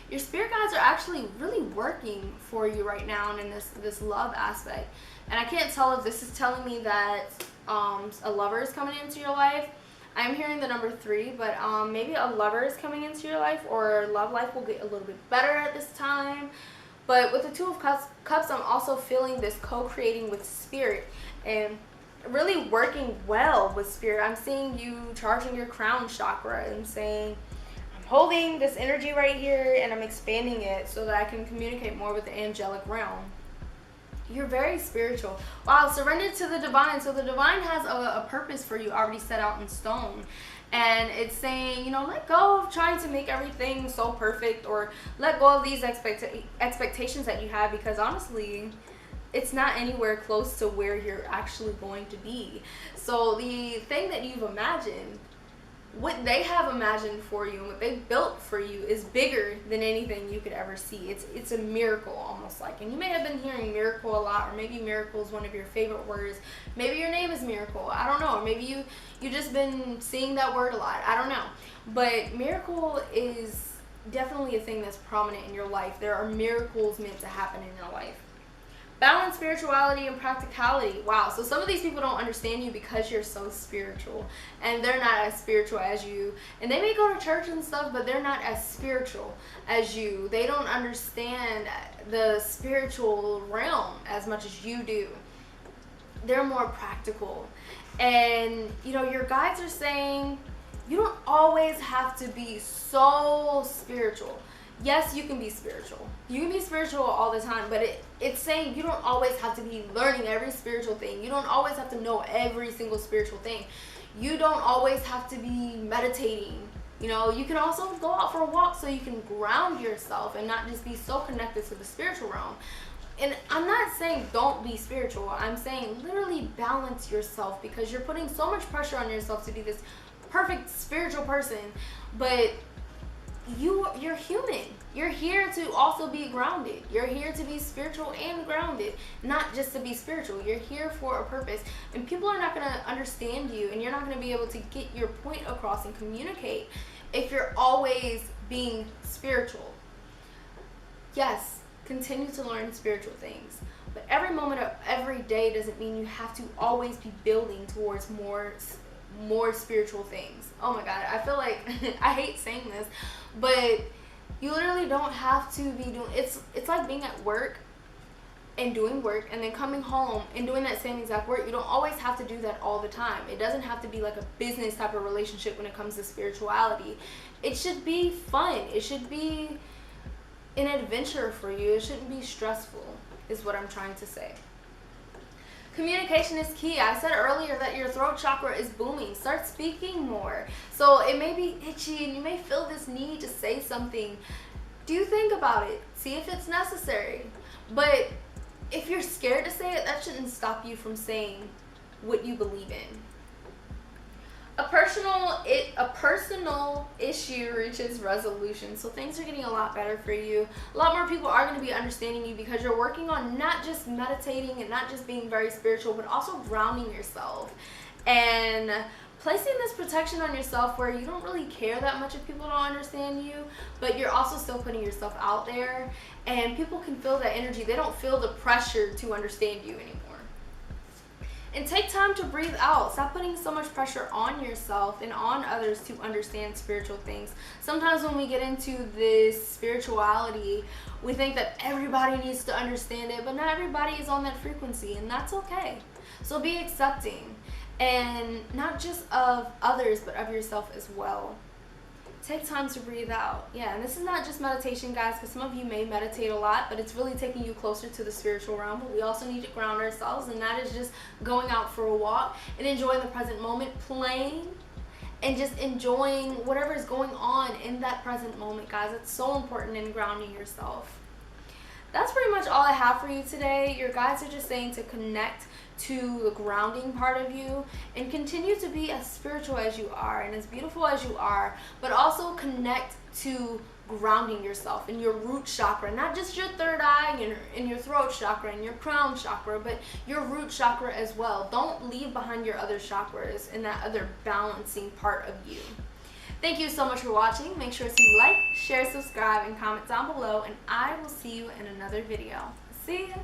your spirit guides are actually really working for you right now and in this love aspect. And I can't tell if this is telling me that a lover is coming into your life. I'm hearing the number 3, but maybe a lover is coming into your life, or love life will get a little bit better at this time. But with the 2 of Cups, I'm also feeling this co-creating with spirit and really working well with spirit. I'm seeing you charging your crown chakra and saying, I'm holding this energy right here and I'm expanding it so that I can communicate more with the angelic realm. You're very spiritual. Wow, surrender to the divine. So the divine has a purpose for you already set out in stone. And it's saying, you know, let go of trying to make everything so perfect, or let go of these expectations that you have, because honestly, it's not anywhere close to where you're actually going to be. So the thing that you've imagined, what they have imagined for you and what they built for you is bigger than anything you could ever see. It's a miracle, almost like. And you may have been hearing miracle a lot, or maybe miracle is one of your favorite words. Maybe your name is Miracle. I don't know. Or maybe you just been seeing that word a lot. I don't know. But miracle is definitely a thing that's prominent in your life. There are miracles meant to happen in your life. Balance spirituality and practicality. Wow, so some of these people don't understand you because you're so spiritual, and they're not as spiritual as you. And they may go to church and stuff, but they're not as spiritual as you. They don't understand the spiritual realm as much as you do. They're more practical. And, you know, your guides are saying you don't always have to be so spiritual. Yes, you can be spiritual. You can be spiritual all the time, but it's saying you don't always have to be learning every spiritual thing. You don't always have to know every single spiritual thing. You don't always have to be meditating. You know, you can also go out for a walk so you can ground yourself and not just be so connected to the spiritual realm. And I'm not saying don't be spiritual. I'm saying literally balance yourself, because you're putting so much pressure on yourself to be this perfect spiritual person, but you're human. You're here to also be grounded. You're here to be spiritual and grounded, not just to be spiritual. You're here for a purpose, and people are not going to understand you, and you're not going to be able to get your point across and communicate if you're always being spiritual. Yes, continue to learn spiritual things, but every moment of every day doesn't mean you have to always be building towards more spiritual things. Oh my God, I feel like I hate saying this, but you literally don't have to be doing it's like being at work and doing work and then coming home and doing that same exact work. You don't always have to do that all the time. It doesn't have to be like a business type of relationship when it comes to spirituality. It should be fun. It should be an adventure for you. It shouldn't be stressful, is what I'm trying to say. Communication is key. I said earlier that your throat chakra is booming. Start speaking more. So it may be itchy and you may feel this need to say something. Do think about it. See if it's necessary. But if you're scared to say it, that shouldn't stop you from saying what you believe in. A personal issue reaches resolution. So things are getting a lot better for you. A lot more people are going to be understanding you because you're working on not just meditating and not just being very spiritual, but also grounding yourself and placing this protection on yourself where you don't really care that much if people don't understand you, but you're also still putting yourself out there and people can feel that energy. They don't feel the pressure to understand you anymore. And take time to breathe out. Stop putting so much pressure on yourself and on others to understand spiritual things. Sometimes when we get into this spirituality, we think that everybody needs to understand it, but not everybody is on that frequency, and that's okay. So be accepting, and not just of others, but of yourself as well. Take time to breathe out. Yeah, and this is not just meditation, guys, because some of you may meditate a lot, but it's really taking you closer to the spiritual realm. But we also need to ground ourselves, and that is just going out for a walk and enjoying the present moment, playing and just enjoying whatever is going on in that present moment, guys. It's so important in grounding yourself. That's pretty much all I have for you today. Your guides are just saying to connect to the grounding part of you and continue to be as spiritual as you are and as beautiful as you are, but also connect to grounding yourself in your root chakra, not just your third eye and your throat chakra and your crown chakra, but your root chakra as well. Don't leave behind your other chakras and that other balancing part of you. Thank you so much for watching. Make sure to like, share, subscribe, and comment down below, and I will see you in another video. See ya!